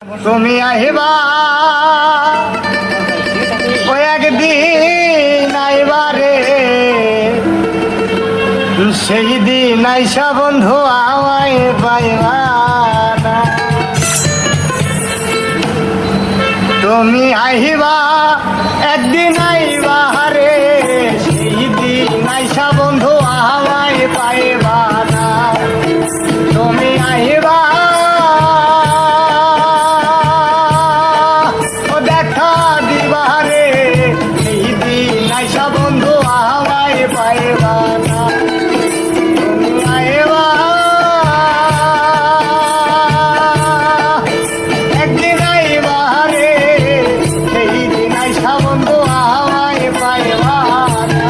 তুমি আহিবা কয়েকদিন আইবারে, সেই দিন আইসা বন্ধু আমায় পাইবা না। তুমি আহিবা একদিন আইবা রে, সেই দিন আইসা বন্ধু আমায় পাইবা না। তুমি আহিবা দেখা দিবারে, সেই দিন আইসা বন্ধু আমায় পাইবা না। তুমি আহিবা একদিন আইবা রে, সেই দিন আইসা বন্ধু আমায় পাইবা না।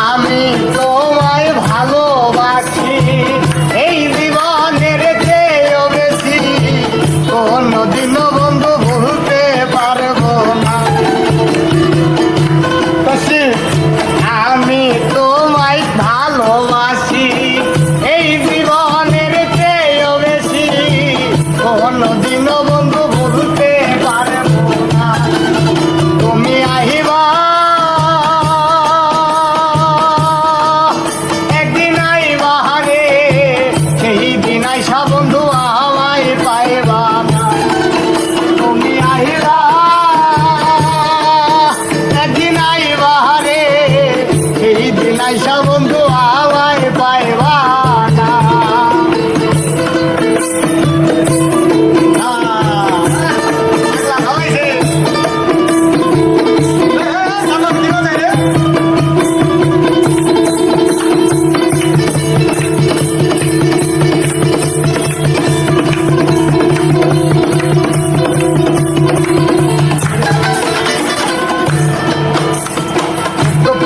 আমি তোমায় ভালোবাসি এই জীবনের চেয়েও বেশি, কোনদিনও বন্ধু ভুলতে পারবো না। আমি তোমায় ভালোবাসি এই জীবনের চেয়েও বেশি, কোনদিনও বন্ধু ভুলতে পারবো না। তুমি আহিবা একদিন আইবা রে, সেই দিন আইসা বন্ধু আমায় পাইবা না। তুমি আহিবা একদিন আইবা রে, সেই দিন আইসা বন্ধু আমায় পাইবা না।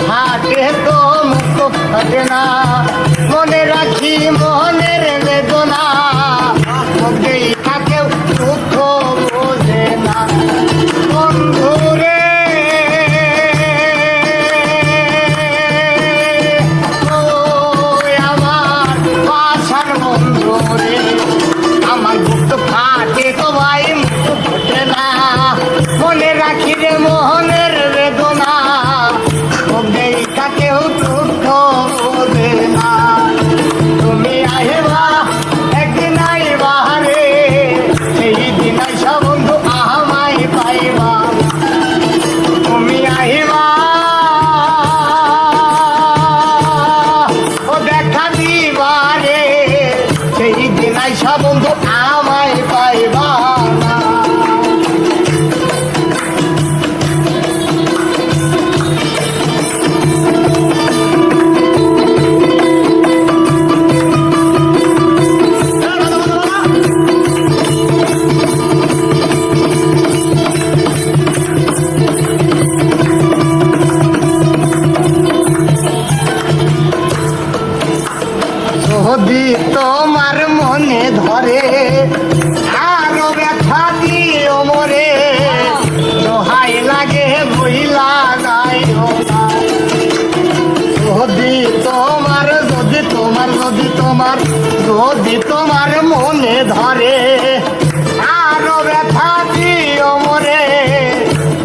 ফাটে তো মুখ ফাটে না, মনে রাখি মনের বেদনা, মুখেই থাকেও দুঃখ বোঝে না। বন্ধুরে ও আমার পাশার বন্ধুরে, আমার বুক ফাটে তো ভাই মুখ ফাটে না, মনে রাখি রে মোহনের বেদনা, কেউ দুঃখ বোঝে না। তুমি আহিবা একদিন আইবা রে, সেই দিন আইসা বন্ধু আমায় পাইবা। তুমি আহিবা ও দেখা দিবা রে, সেই দিন আইসা বন্ধু আমায় পাইবা না। যদি তোমার মনে ধরে আরো ব্যথা দিও মরে, দোহাই লাগে বইলা গাইও না। যদি তোমার মনে ধরে আরো ব্যথা দিও মরে,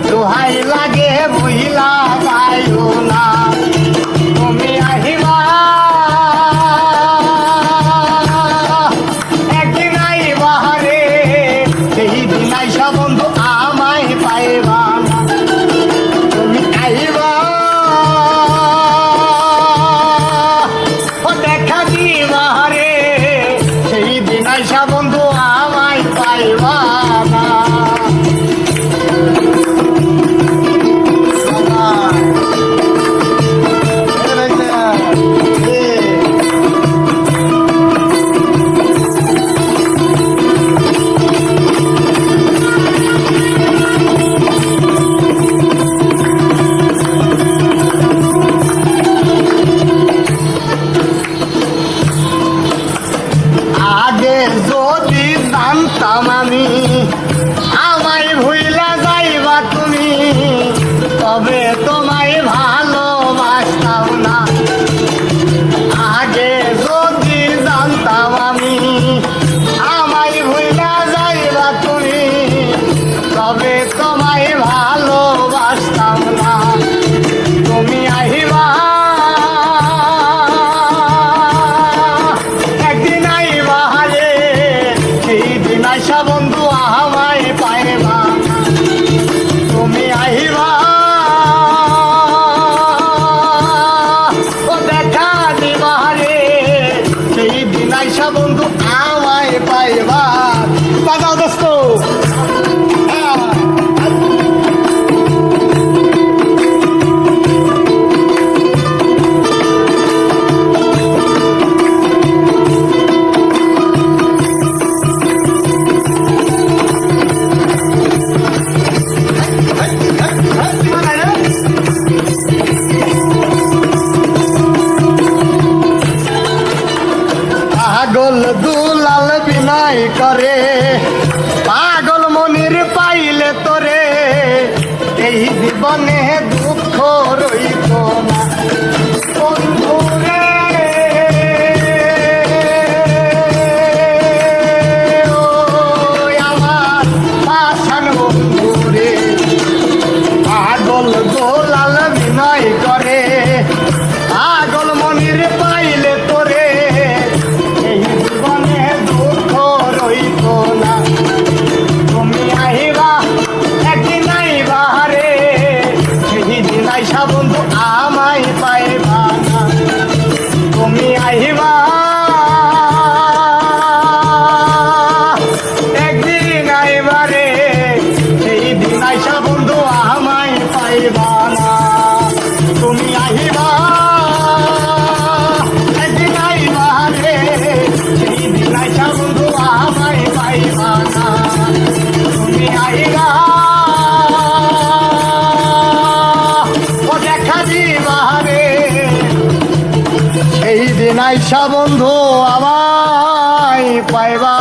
দোহাই লাগে বইলা গাইও না। তুমি আহিবা একদিন আইবা রে, সেই দিন আইসা বন্ধু আমায় পাইবা না। তুমি আইবা ও দেখা দিবা রে, সেই দিন আইসা বন্ধু আমায় তবে তোমায় ভালোবাসতাম না। আগে যদি জানতাম আমি আমায় ভুইলা যাইবা তুমি, তবে তোমায় ভালোবাসতাম না। তুমি আহিবা একদিন, আইবা রে সেই দিন আইসা বন্ধু আমায় পাইবা। তুমি আহিবা ও দেখা দিবা রে সেই দিন আইসা বন্ধু আমায় পাইবা। বাজাও দোস্ত। পাগল দুলাল বিনয় করে, পাগল মনির পাইলে তোরে, এই জীবনে দুঃখ রইত না বন্ধু রে। ও আমার পাষাণ বন্ধু রে, পাগল দুলাল বিনয় করে, পাগল মনির পাইলে তোরে, এই জীবনে দুঃখ রইত না। তুমি আহিবা একদিন, আইবা রে সেই দিন আইসা বন্ধু আমায় পাইবা না। তুমি আহিবা একদিন, আইবা রে সেই দিন আইসা বন্ধু আমায় পাইবা না। তুমি আহিবা একদিন, আইবা রে সেই দিন আইসা বন্ধু আমায় পাইবা না। তুমি আহিবা ও দেখা দিবা রে সেই দিন আইসা বন্ধু আমায় পাইবা।